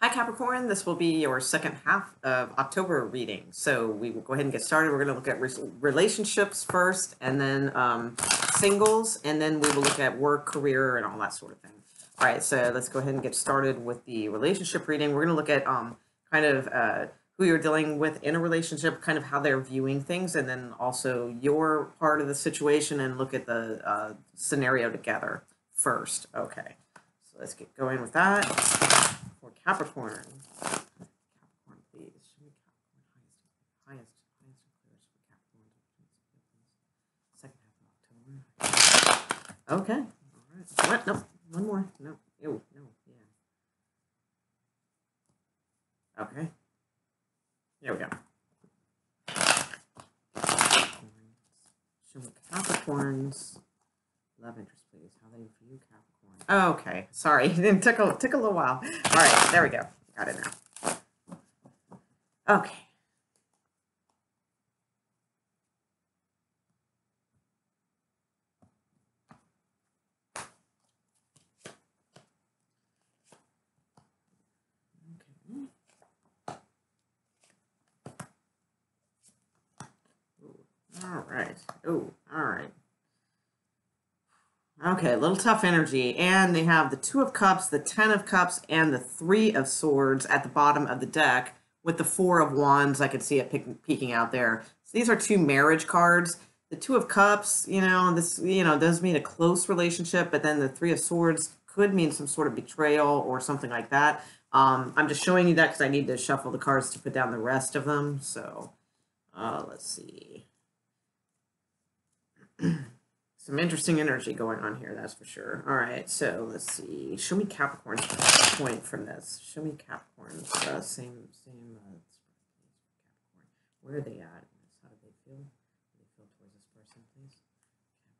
Hi Capricorn, this will be your second half of October reading. So we will go ahead and get started. We're going to look at relationships first, and then singles, and then we will look at work, career, and all that sort of thing. All right, so let's go ahead and get started with the relationship reading. We're going to look at kind of who you're dealing with in a relationship, kind of how they're viewing things, and then also your part of the situation, and look at the scenario together first. Okay, so let's get going with that. For Capricorn. Capricorn, please. Show me Capricorn highest clears for Capricorn. Second half of October. Okay. All right. What? No. One more. No. Ew. No. Yeah. Okay. There we go. Show me Capricorn's love interest, please. How they view Capricorn. Okay, sorry, it took a little while. All right, there we go. Got it now. Okay. All right. Oh, all right. Okay, a little tough energy. And they have the Two of Cups, the Ten of Cups, and the Three of Swords at the bottom of the deck, with the Four of Wands. I could see it peeking out there. So these are two marriage cards. The Two of Cups, this, does mean a close relationship, but then the Three of Swords could mean some sort of betrayal or something like that. I'm just showing you that because I need to shuffle the cards to put down the rest of them. So let's see. Some interesting energy going on here, that's for sure. All right, so let's see. Show me Capricorn's point from this. Show me Capricorn's same Capricorn. Where are they at? How do they feel? How do they feel towards this person, please?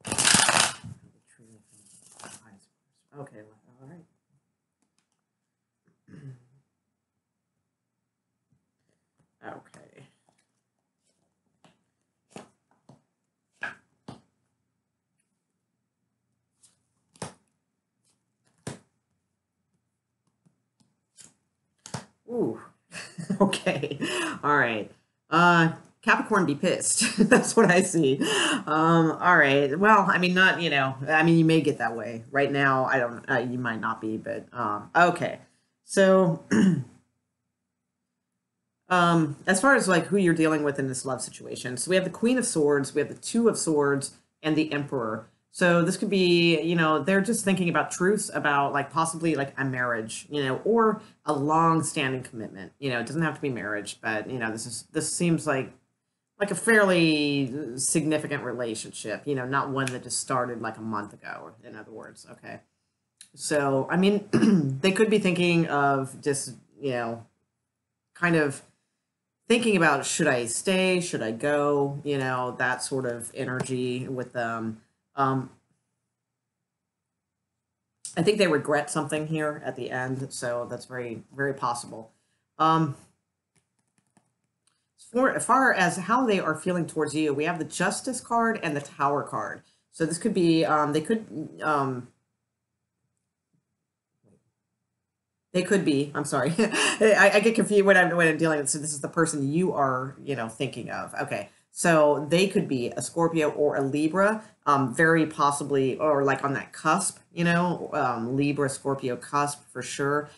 How do they truly feel about the highest person? Okay, all right. Okay. Ooh, okay. All right. Capricorn be pissed. That's what I see. All right. Well, I mean, not, you may get that way. Right now, I don't, you might not be, but, okay. So, as far as like who you're dealing with in this love situation, so we have the Queen of Swords, we have the Two of Swords, and the Emperor. So this could be, they're just thinking about truths about like possibly like a marriage, or a long-standing commitment. It doesn't have to be marriage, but this seems like a fairly significant relationship, not one that just started like a month ago, in other words. Okay. So, I mean, they could be thinking of just, kind of thinking about, should I stay, should I go, that sort of energy with them. I think they regret something here at the end, so that's very, very possible. As far as how they are feeling towards you, we have the Justice card and the Tower card. So this could be, they could be, I'm sorry, I get confused when I'm dealing with, so this is the person you are, thinking of. Okay. So they could be a Scorpio or a Libra, very possibly, or like on that cusp, Libra, Scorpio cusp for sure.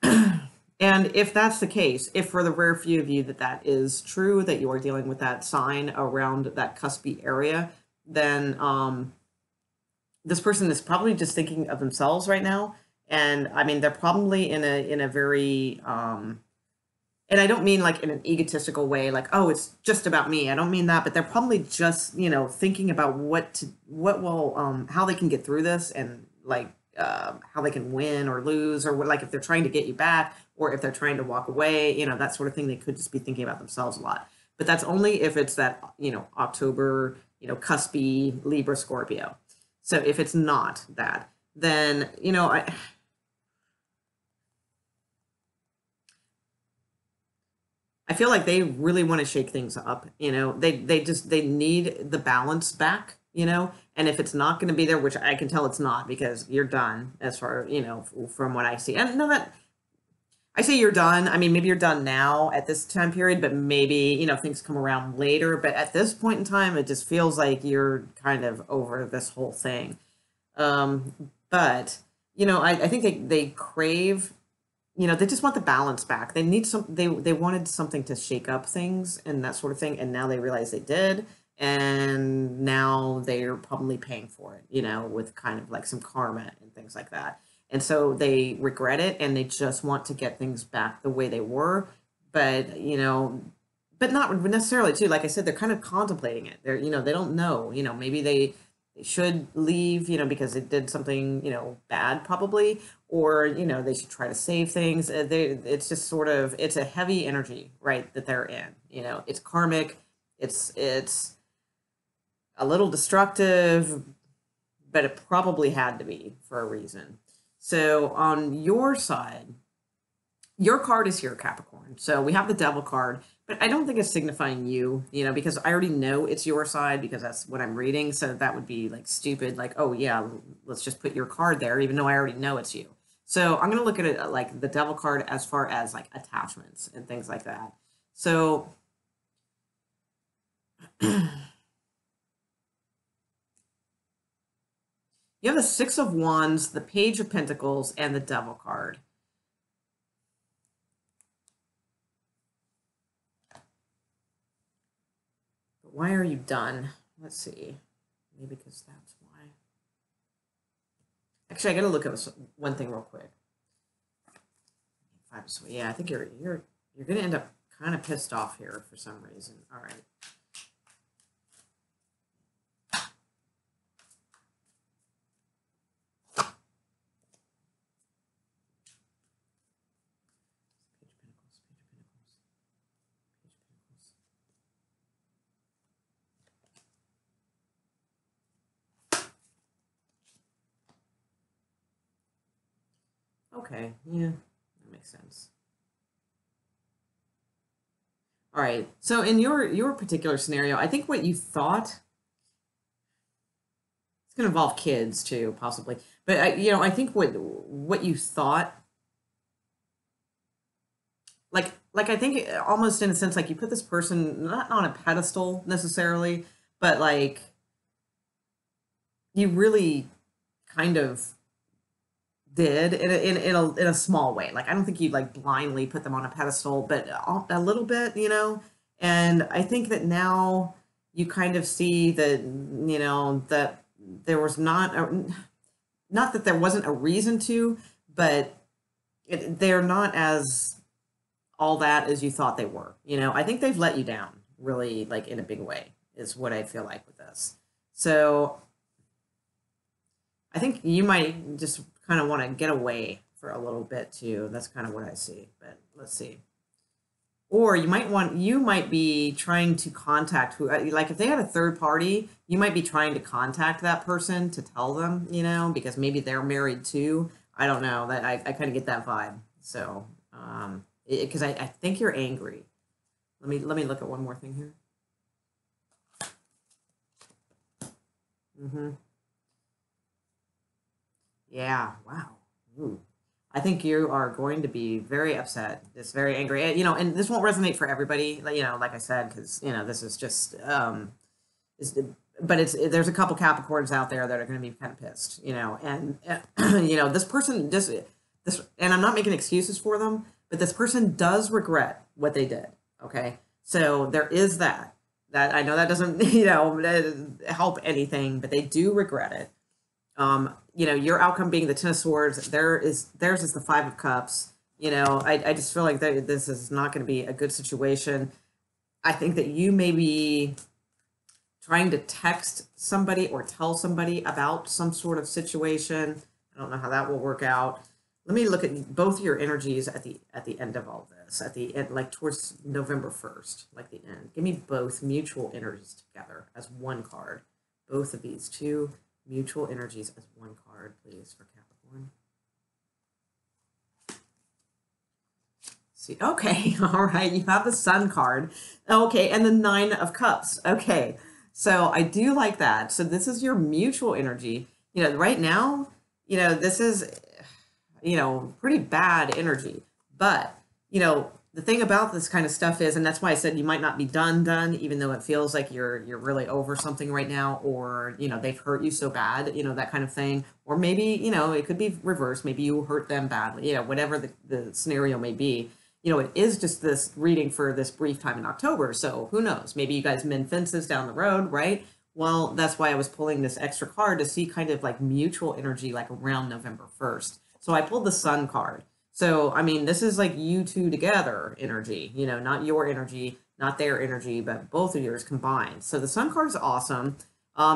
And if that's the case, if for the rare few of you that is true, that you are dealing with that sign around that cuspy area, then this person is probably just thinking of themselves right now. And I mean, they're probably in a very, and I don't mean like in an egotistical way, like, oh, it's just about me. I don't mean that, but they're probably just, thinking about how they can get through this, and like, how they can win or lose, or what, like if they're trying to get you back, or if they're trying to walk away, that sort of thing. They could just be thinking about themselves a lot, but that's only if it's that, October, cuspy Libra Scorpio. So if it's not that, then, I feel like they really want to shake things up. They need the balance back, and if it's not going to be there, which I can tell it's not, because you're done as far, from what I see. And no, that I say you're done. I mean, maybe you're done now at this time period, but maybe, things come around later. But at this point in time, it just feels like you're kind of over this whole thing. But, I think they crave, they just want the balance back. They need they wanted something to shake up things and that sort of thing. And now they realize they did. And now they're probably paying for it, with kind of like some karma and things like that. And so they regret it and they just want to get things back the way they were. But, but not necessarily too. Like I said, they're kind of contemplating it. They're, they don't know, maybe they should leave, because it did something, bad probably, or, they should try to save things. It's just sort of, it's a heavy energy, right, that they're in, it's karmic, it's a little destructive, but it probably had to be for a reason. So on your side, your card is here, Capricorn. So we have the Devil card, but I don't think it's signifying you, because I already know it's your side because that's what I'm reading. So that would be like stupid, like, oh yeah, let's just put your card there, even though I already know it's you. So I'm going to look at it like the Devil card as far as like attachments and things like that. So you have the Six of Wands, the Page of Pentacles, and the Devil card. But why are you done? Let's see. Maybe because that's why. Actually, I got to look at one thing real quick. Yeah, I think you're going to end up kind of pissed off here for some reason. All right. Okay, yeah, that makes sense. All right, so in your particular scenario, I think what you thought, it's going to involve kids too, possibly, but I think what you thought, like I think almost in a sense, like you put this person not on a pedestal necessarily, but like you really kind of did in a small way. Like I don't think you like blindly put them on a pedestal, but a little bit, And I think that now you kind of see that that there was not that there wasn't a reason to, but they're not as all that as you thought they were. I think they've let you down really, like in a big way, is what I feel like with this. So I think you might just kind of want to get away for a little bit too. That's kind of what I see, but let's see. Or you might be trying to contact like if they had a third party, you might be trying to contact that person to tell them, because maybe they're married too. I don't know, that I kind of get that vibe. So, because I think you're angry. Let me look at one more thing here. Yeah, wow. Ooh. I think you are going to be very upset, just very angry. And this won't resonate for everybody, like I said, because, this is just, but there's a couple Capricorns out there that are going to be kind of pissed, and, this person, this, and I'm not making excuses for them, but this person does regret what they did, okay? So there is that I know that doesn't, help anything, but they do regret it. Your outcome being the Ten of Swords, theirs is the Five of Cups. I just feel like this is not going to be a good situation. I think that you may be trying to text somebody or tell somebody about some sort of situation. I don't know how that will work out. Let me look at both your energies at the end of all this, at the end, like towards November 1st, like the end. Give me both mutual energies together as one card. Both of these two mutual energies as one card, please, for Capricorn. See, okay, all right, you have the Sun card. Okay, and the Nine of Cups. Okay, so I do like that. So this is your mutual energy. Right now, this is, pretty bad energy. But, the thing about this kind of stuff is, and that's why I said you might not be done, even though it feels like you're really over something right now, or, they've hurt you so bad, that kind of thing. Or maybe, it could be reversed. Maybe you hurt them badly, whatever the scenario may be. It is just this reading for this brief time in October. So who knows? Maybe you guys mend fences down the road, right? Well, that's why I was pulling this extra card to see kind of like mutual energy, like around November 1st. So I pulled the Sun card. So, I mean, this is like you two together energy, not your energy, not their energy, but both of yours combined. So the Sun card is awesome.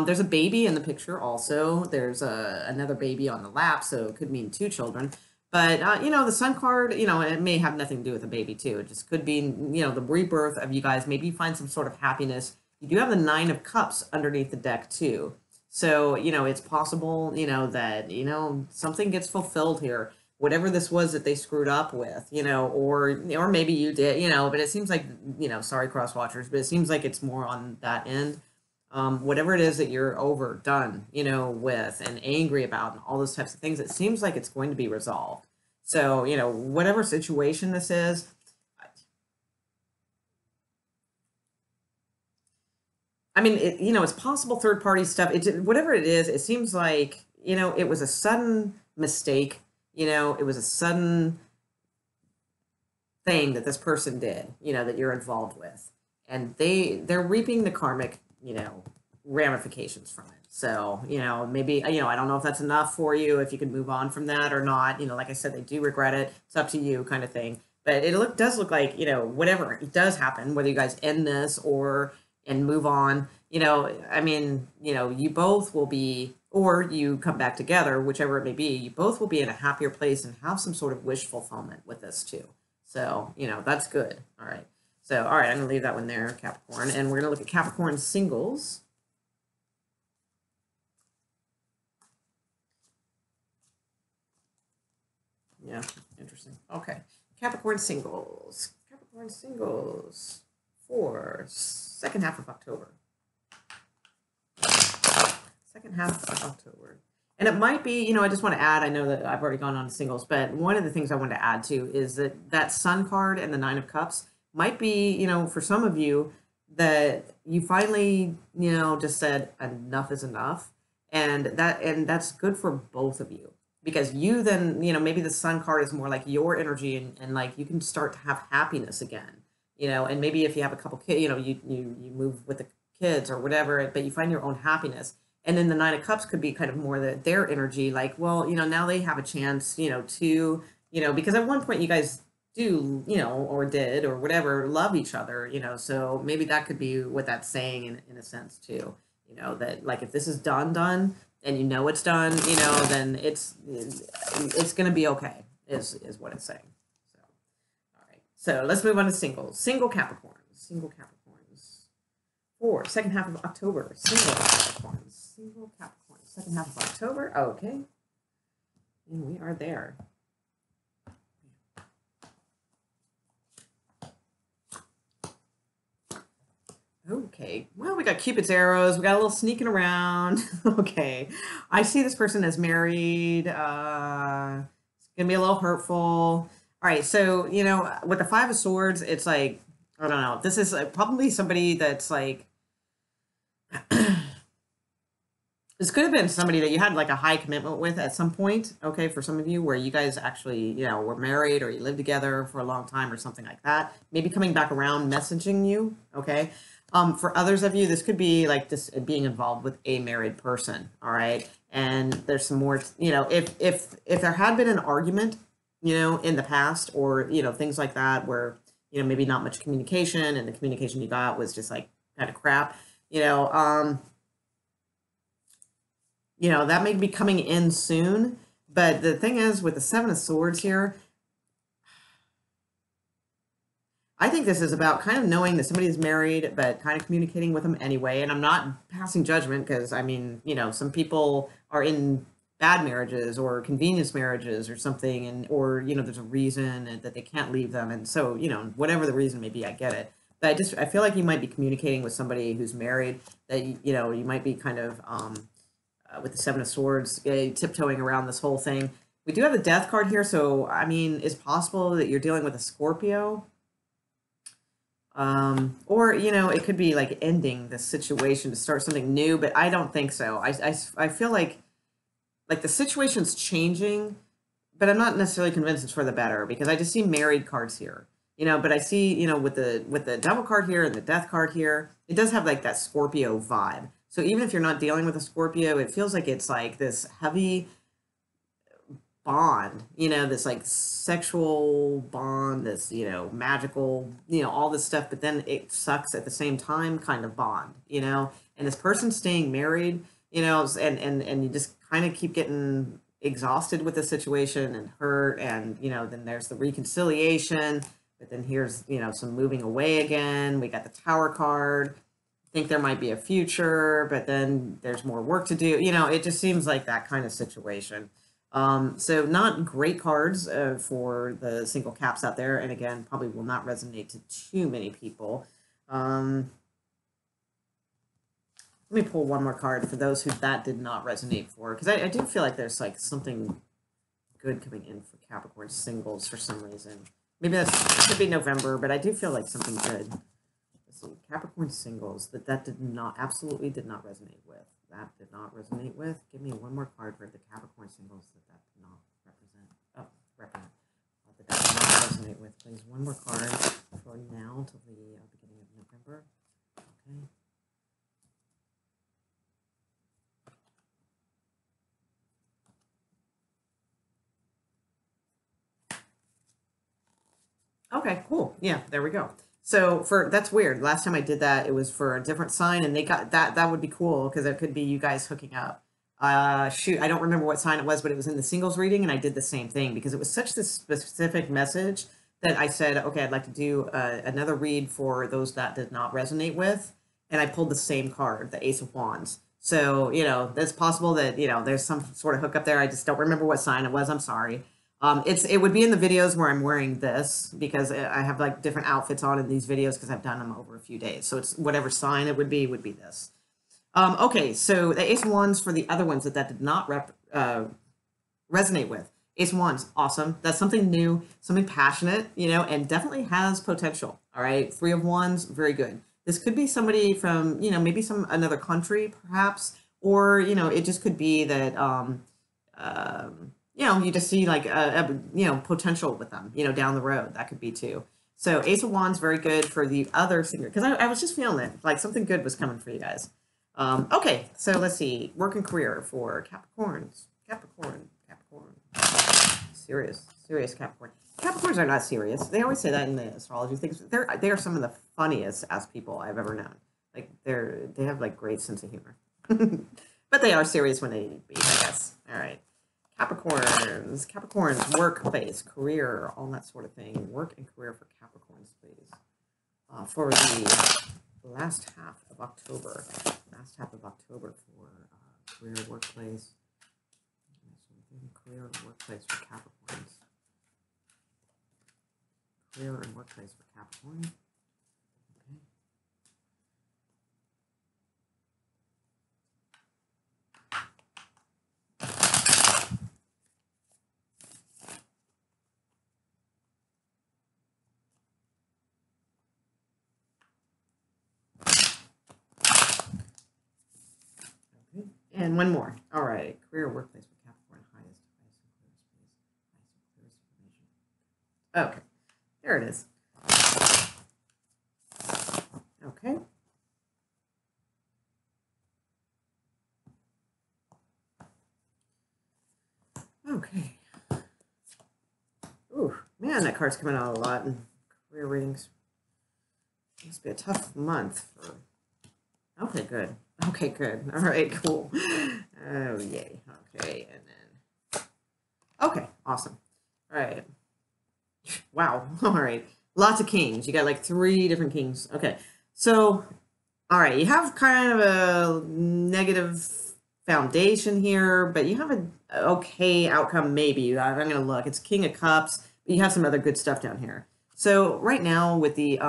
There's a baby in the picture also. There's another baby on the lap, so it could mean two children. But, the Sun card, it may have nothing to do with the baby too. It just could be, the rebirth of you guys. Maybe you find some sort of happiness. You do have the Nine of Cups underneath the deck too. So, it's possible, that, something gets fulfilled here. Whatever this was that they screwed up with, or maybe you did, but it seems like, sorry, cross watchers, but it seems like it's more on that end. Whatever it is that you're overdone, with and angry about and all those types of things, it seems like it's going to be resolved. So, whatever situation this is, I mean, it's possible third party stuff. Whatever it is, it seems like, it was a sudden mistake. It was a sudden thing that this person did, that you're involved with. And they're reaping the karmic, ramifications from it. So, maybe, I don't know if that's enough for you, if you can move on from that or not. Like I said, they do regret it. It's up to you kind of thing. But it does look like, whatever it does happen, whether you guys end this and move on, I mean, you both will be, or you come back together, whichever it may be, you both will be in a happier place and have some sort of wish fulfillment with this too. So, that's good. All right. So, all right, I'm going to leave that one there, Capricorn. And we're going to look at Capricorn singles. Yeah, interesting. Okay. Capricorn singles. Capricorn singles for second half of October. Second half of October. And it might be, I just want to add, I know that I've already gone on to singles, but one of the things I want to add to is that Sun card and the Nine of Cups might be, for some of you that you finally, just said enough is enough. And that's good for both of you, because you then, maybe the Sun card is more like your energy and like you can start to have happiness again, and maybe if you have a couple kids, you move with the kids or whatever, but you find your own happiness. And then the Nine of Cups could be kind of more their energy, like, well, now they have a chance, to, because at one point you guys do, or did, or whatever, love each other, so maybe that could be what that's saying in a sense too, that like if this is done, and it's done, then it's going to be okay, is what it's saying. So, all right. So let's move on to singles. Single Capricorns. For second half of October. Single Capricorns. Second half of October. Okay. And we are there. Okay. Well, we got Cupid's arrows. We got a little sneaking around. Okay. I see this person as married. It's going to be a little hurtful. All right. So, with the Five of Swords, it's like, I don't know. This is probably somebody that's like, this could have been somebody that you had like a high commitment with at some point, okay, for some of you, where you guys actually, were married or you lived together for a long time or something like that. Maybe coming back around, messaging you, okay? For others of you, this could be like this being involved with a married person, all right? And there's some more, if there had been an argument, in the past, or, things like that, where, maybe not much communication and the communication you got was just like kind of crap, that may be coming in soon. But the thing is, with the Seven of Swords here, I think this is about kind of knowing that somebody is married, but kind of communicating with them anyway. And I'm not passing judgment, because, I mean, some people are in bad marriages or convenience marriages or something, and or there's a reason that they can't leave them, and so whatever the reason may be, I get it. But I feel like you might be communicating with somebody who's married, that you might be kind of with the Seven of Swords, tiptoeing around this whole thing. We do have the death card here, so I mean, it's possible that you're dealing with a Scorpio. Or, you know, it could be like ending the situation to start something new, but I don't think so. I feel like the situation's changing, but I'm not necessarily convinced it's for the better because I just see married cards here. You know, but I see, you know, with the devil card here and the death card here, it does have like that Scorpio vibe. So even if you're not dealing with a Scorpio, it feels like it's like this heavy bond, you know, this like sexual bond, this, you know, magical, you know, all this stuff, but then it sucks at the same time kind of bond, you know, and this person staying married, you know, and you just kind of keep getting exhausted with the situation and hurt, and, you know, then there's the reconciliation, but then here's, you know, some moving away again. We got the Tower card. Think there might be a future, but then there's more work to do. You know, it just seems like that kind of situation. So not great cards for the single caps out there, and again, probably will not resonate to too many people. Let me pull one more card for those who that did not resonate for, because I do feel like there's like something good coming in for Capricorn singles for some reason. Maybe that could be November, but I do feel like something good. Let's see, Capricorn singles that did not, absolutely did not resonate with. That did not resonate with. Give me one more card for the Capricorn singles that did not represent. Oh, represent. That did not resonate with. Please, one more card for now till the beginning of November. Okay. Okay, cool. Yeah, there we go. So for that's weird. Last time I did that, it was for a different sign, and they got that. That would be cool because it could be you guys hooking up. Shoot, I don't remember what sign it was, but it was in the singles reading, and I did the same thing because it was such this specific message that I said, okay, I'd like to do another read for those that did not resonate with, and I pulled the same card, the Ace of Wands. So, you know, it's possible that, you know, there's some sort of hookup there. I just don't remember what sign it was. I'm sorry. It would be in the videos where I'm wearing this because I have like different outfits on in these videos because I've done them over a few days. So it's whatever sign it would be this. Okay, so the Ace of Wands for the other ones that did not resonate with. Ace of Wands, awesome. That's something new, something passionate, you know, and definitely has potential. All right, Three of Wands, very good. This could be somebody from, you know, maybe another country perhaps, or, you know, it just could be that, you know, you just see like you know, potential with them, you know, down the road. That could be too. So Ace of Wands, very good for the other singer, because I was just feeling it, like something good was coming for you guys. Okay, so let's see, work and career for Capricorns. Capricorn. Serious Capricorn. Capricorns are not serious. They always say that in the astrology things. They are some of the funniest ass people I've ever known. Like they have like great sense of humor, but they are serious when they need to be, I guess. All right. Capricorns, workplace, career, all that sort of thing. Work and career for Capricorns, please. For the last half of October. For career, workplace. Career and workplace for Capricorns. Career and workplace for Capricorn. And one more. All right. Career, workplace for Capricorn. Highest and clearest, please. Okay. There it is. Okay. Okay. Ooh, man, that card's coming out a lot in career readings. Must be a tough month for. Okay, good. Okay, good. All right, cool. Oh, yay. Okay, and then. Okay, awesome. All right. Wow. All right. Lots of kings. You got like 3 different kings. Okay. So, all right. You have kind of a negative foundation here, but you have an okay outcome, maybe. I'm going to look. It's King of Cups, but you have some other good stuff down here. So right now with the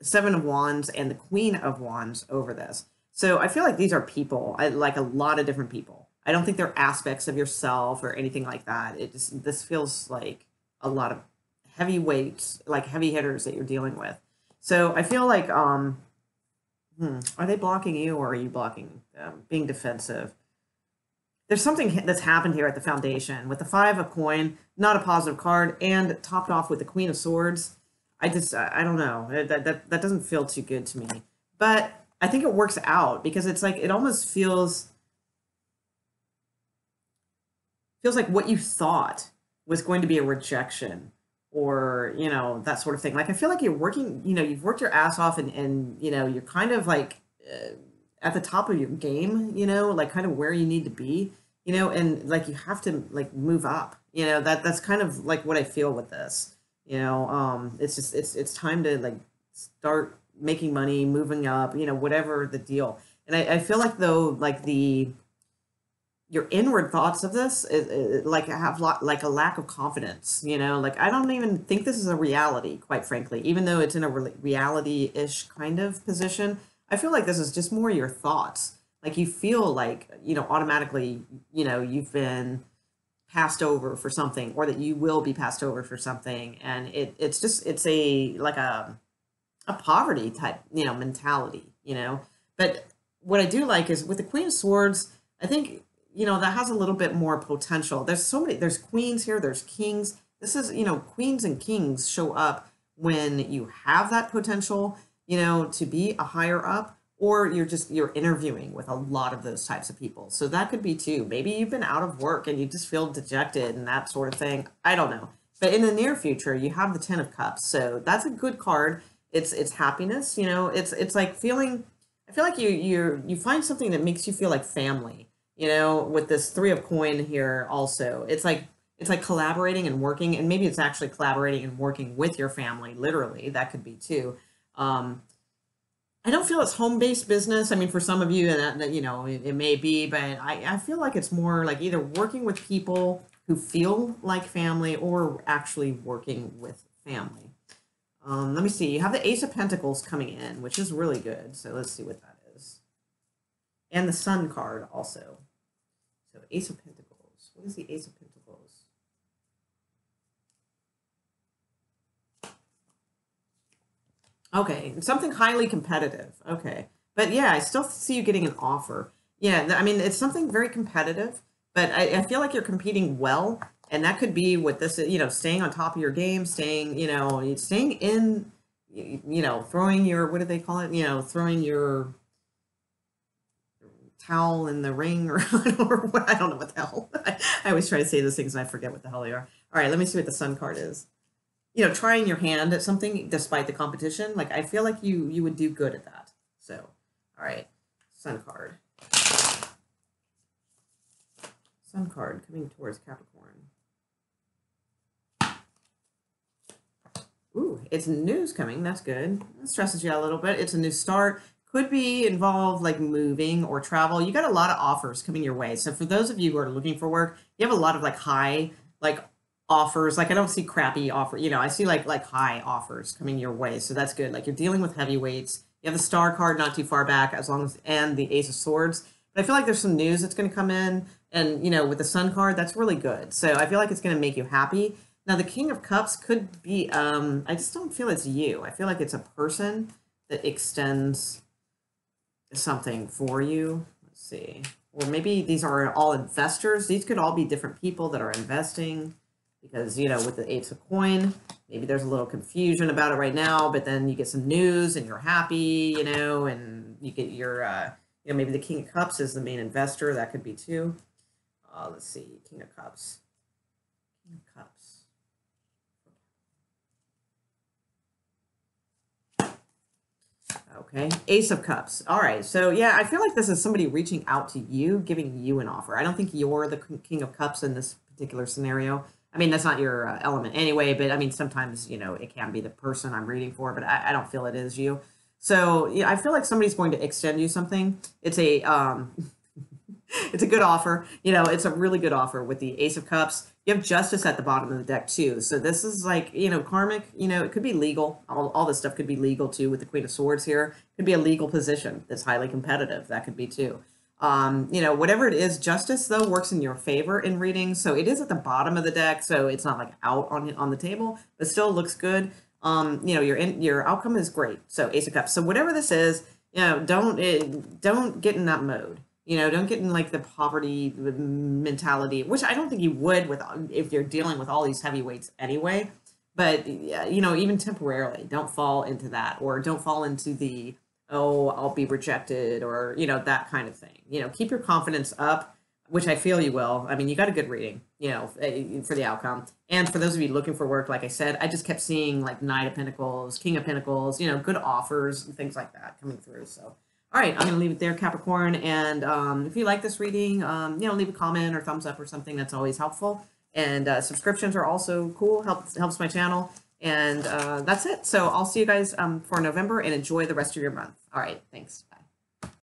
7 of Wands and the Queen of Wands over this. So I feel like these are people, like a lot of different people. I don't think they're aspects of yourself or anything like that. This feels like a lot of heavy weights, like heavy hitters that you're dealing with. So I feel like, are they blocking you or are you blocking them? Being defensive. There's something that's happened here at the foundation with the Five of Coin, not a positive card, and topped off with the Queen of Swords. I don't know. That doesn't feel too good to me. But I think it works out because it's like, it almost feels like what you thought was going to be a rejection or, that sort of thing. Like, I feel like you're working, you've worked your ass off and you're kind of like at the top of your game, like kind of where you need to be, and like you have to like move up, that's kind of like what I feel with this, it's just, it's time to like start making money, moving up, whatever the deal. And I feel like though, like your inward thoughts of this is like have like a lack of confidence, like I don't even think this is a reality, quite frankly, even though it's in a reality-ish kind of position. I feel like this is just more your thoughts. Like you feel like, automatically, you've been passed over for something or that you will be passed over for something. And it's a like a poverty type, mentality, But what I do like is with the Queen of Swords, I think, that has a little bit more potential. There's queens here, there's kings. This is, queens and kings show up when you have that potential, to be a higher up, or you're interviewing with a lot of those types of people. So that could be too. Maybe you've been out of work and you just feel dejected and that sort of thing. I don't know. But in the near future, you have the Ten of Cups. So that's a good card. It's happiness, it's like feeling, I feel like you find something that makes you feel like family, with this Three of Coin here also. It's like collaborating and working, and maybe it's actually collaborating and working with your family, literally. That could be too. I don't feel it's home-based business. I mean, for some of you, that it may be, but I feel like it's more like either working with people who feel like family or actually working with family. Let me see. You have the Ace of Pentacles coming in, which is really good. So let's see what that is. And the Sun card also. So Ace of Pentacles. What is the Ace of Pentacles? Okay, something highly competitive. Okay. But yeah, I still see you getting an offer. Yeah, I mean, it's something very competitive, but I feel like you're competing well. And that could be with this, staying on top of your game, staying in, throwing your, what do they call it? Throwing your towel in the ring or I don't know what the hell. I always try to say those things and I forget what the hell they are. All right, let me see what the Sun card is. Trying your hand at something despite the competition. Like, I feel like you would do good at that. So, all right, Sun card. Sun card coming towards Capricorn. Ooh, it's news coming. That's good. That stresses you out a little bit. It's a new start. Could be involved like moving or travel. You got a lot of offers coming your way. So for those of you who are looking for work, you have a lot of like high like offers. Like I don't see crappy offer. I see like high offers coming your way. So that's good. Like you're dealing with heavyweights. You have the Star card not too far back, and the Ace of Swords. But I feel like there's some news that's going to come in, and with the Sun card, that's really good. So I feel like it's going to make you happy. Now, the King of Cups could be, I just don't feel it's you. I feel like it's a person that extends something for you. Let's see. Or maybe these are all investors. These could all be different people that are investing because, with the Eight of Coin, maybe there's a little confusion about it right now, but then you get some news and you're happy, and you get your, maybe the King of Cups is the main investor. That could be too. Let's see. King of Cups. King of Cups. Okay, Ace of Cups. All right, so yeah, I feel like this is somebody reaching out to you, giving you an offer. I don't think you're the King of Cups in this particular scenario. I mean, that's not your element anyway, but I mean, sometimes, it can be the person I'm reading for, but I don't feel it is you. So yeah, I feel like somebody's going to extend you something. It's a, it's a good offer. It's a really good offer with the Ace of Cups. You have Justice at the bottom of the deck too. So this is like, karmic, it could be legal. All this stuff could be legal too with the Queen of Swords here. It could be a legal position that's highly competitive. That could be too. You know, whatever it is, justice though works in your favor in readings. So it is at the bottom of the deck, so it's not like out on the table, but still looks good. You know, your outcome is great. So Ace of Cups. So whatever this is, you know, don't get in that mode. You know, don't get in like the poverty mentality, which I don't think you would with if you're dealing with all these heavyweights anyway. But you know, even temporarily, don't fall into that, or don't fall into the, oh, I'll be rejected, or you know, that kind of thing. You know, keep your confidence up, which I feel you will. I mean, you got a good reading, you know, for the outcome. And for those of you looking for work, like I said, I just kept seeing like Knight of Pentacles, King of Pentacles, you know, good offers and things like that coming through. So, all right, I'm going to leave it there, Capricorn. And if you like this reading, you know, leave a comment or thumbs up or something. That's always helpful. And subscriptions are also cool, helps my channel. And that's it. So I'll see you guys for November, and enjoy the rest of your month. All right, thanks.